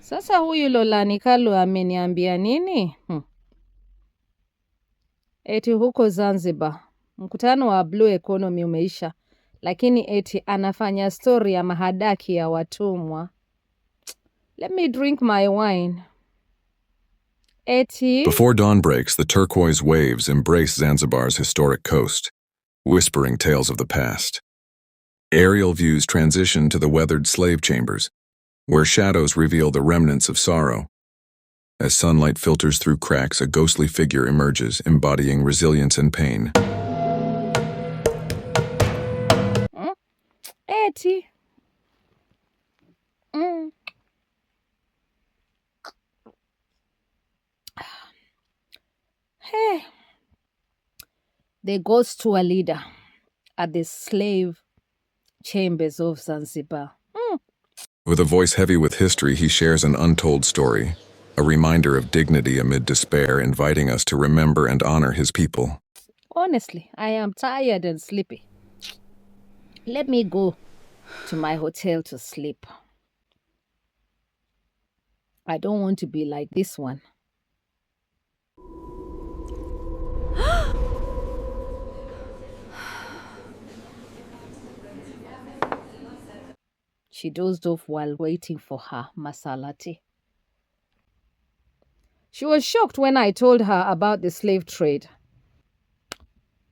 Sasa huyu Lolani Kalu ameniambia nini? Eti huko Zanzibar, mkutano wa Blue Economy umeisha, lakini eti anafanya story ya mahadaki ya watumwa. Let me drink my wine. Eti Before dawn breaks, the turquoise waves embrace Zanzibar's historic coast, whispering tales of the past. Aerial views transition to the weathered slave chambers, where shadows reveal the remnants of sorrow. As sunlight filters through cracks, a ghostly figure emerges, embodying resilience and pain. eti Hey, the ghost tour leader at the slave chambers of Zanzibar. With a voice heavy with history, he shares an untold story, a reminder of dignity amid despair, inviting us to remember and honor his people. Honestly, I am tired and sleepy. Let me go to my hotel to sleep. I don't want to be like this one. She dozed off while waiting for her masala tea. She was shocked when I told her about the slave trade.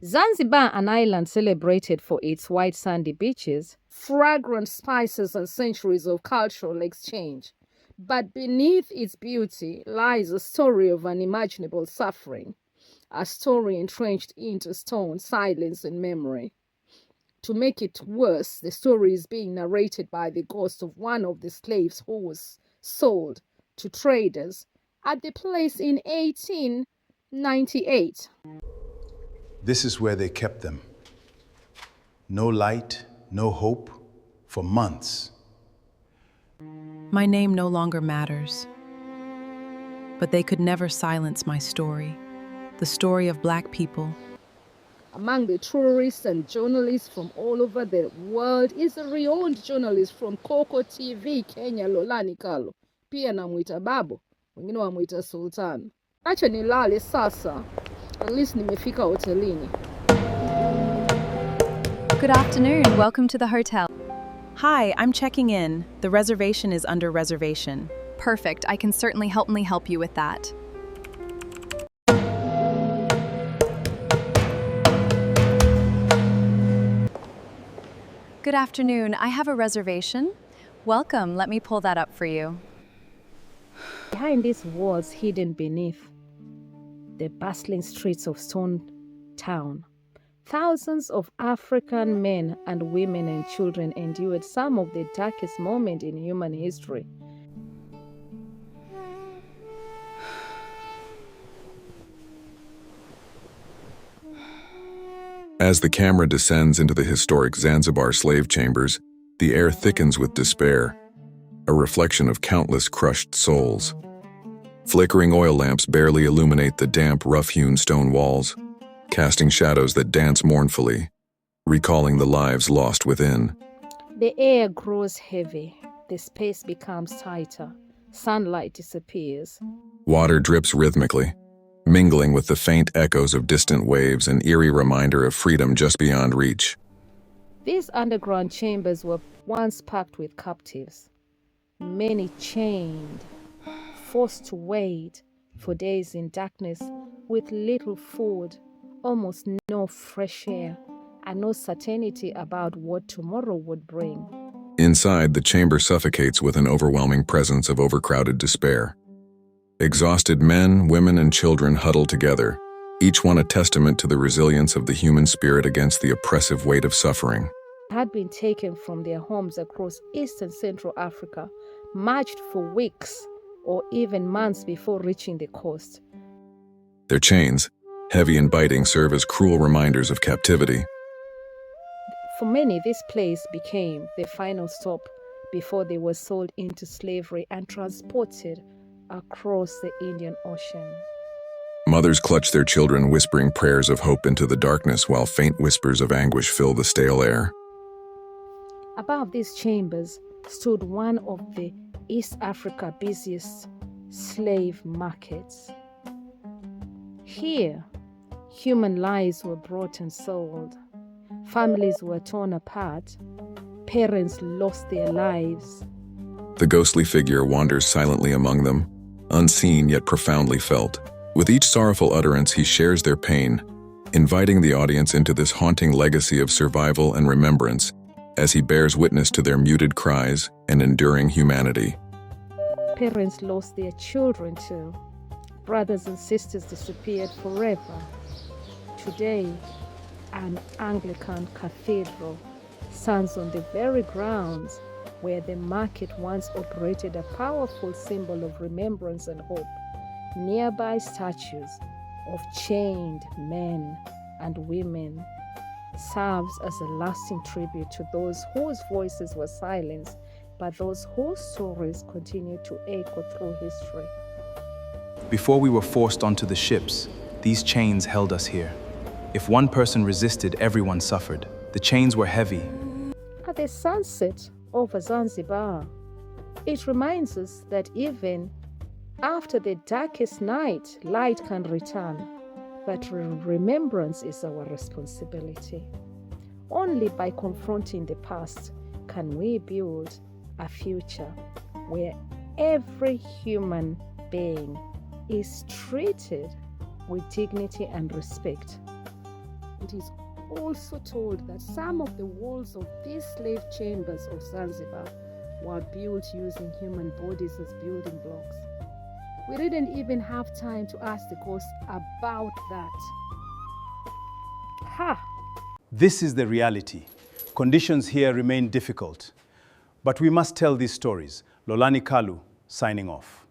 Zanzibar, an island celebrated for its white sandy beaches, fragrant spices, and centuries of cultural exchange. But beneath its beauty lies a story of unimaginable suffering, a story entrenched into stone, silence, and memory. To make it worse, the story is being narrated by the ghost of one of the slaves who was sold to traders at the place in 1898. This is where they kept them. No light, no hope, for months. My name no longer matters, but they could never silence my story, the story of Black people. Among the tourists and journalists from all over the world is a renowned journalist from Coco TV Kenya, Lolani Kalu. Pia namuita Babu, wengine wamuita Sultan. Acha nilale sasa. At least nimefika hotelini. Good afternoon. Welcome to the hotel. Hi, I'm checking in. The reservation is under reservation. Perfect. I can certainly help you with that. Good afternoon. I have a reservation. Welcome. Let me pull that up for you. Behind these walls hidden beneath the bustling streets of Stone Town, thousands of African men and women and children endured some of the darkest moments in human history. As the camera descends into the historic Zanzibar slave chambers, the air thickens with despair, a reflection of countless crushed souls. Flickering oil lamps barely illuminate the damp, rough-hewn stone walls, casting shadows that dance mournfully, recalling the lives lost within. The air grows heavy, the space becomes tighter, sunlight disappears. Water drips rhythmically, mingling with the faint echoes of distant waves, an eerie reminder of freedom just beyond reach. These underground chambers were once packed with captives, many chained, forced to wait for days in darkness with little food, almost no fresh air, and no certainty about what tomorrow would bring. Inside, the chamber suffocates with an overwhelming presence of overcrowded despair. Exhausted men, women, and children huddle together, each one a testament to the resilience of the human spirit against the oppressive weight of suffering. Had been taken from their homes across East and Central Africa, marched for weeks or even months before reaching the coast. Their chains, heavy and biting, serve as cruel reminders of captivity. For many, this place became their final stop before they were sold into slavery and transported across the Indian Ocean. Mothers clutch their children, whispering prayers of hope into the darkness, while faint whispers of anguish fill the stale air. Above these chambers stood one of the East Africa's busiest slave markets. Here, human lives were bought and sold. Families were torn apart. Parents lost their lives. The ghostly figure wanders silently among them, unseen yet profoundly felt. With each sorrowful utterance, he shares their pain, inviting the audience into this haunting legacy of survival and remembrance as he bears witness to their muted cries and enduring humanity. Parents lost their children too. Brothers and sisters disappeared forever. Today, an Anglican cathedral stands on the very grounds where the market once operated, a powerful symbol of remembrance and hope. Nearby statues of chained men and women serves as a lasting tribute to those whose voices were silenced, but those whose stories continue to echo through history. Before we were forced onto the ships, these chains held us here. If one person resisted, everyone suffered. The chains were heavy. At the sunset over Zanzibar, it reminds us that even after the darkest night, light can return. But remembrance is our responsibility. Only by confronting the past can we build a future where every human being is treated with dignity and respect. It is also told that some of the walls of these slave chambers of Zanzibar were built using human bodies as building blocks. We didn't even have time to ask the ghost about that. Ha! This is the reality. Conditions here remain difficult. But we must tell these stories. Lolani Kalu, signing off.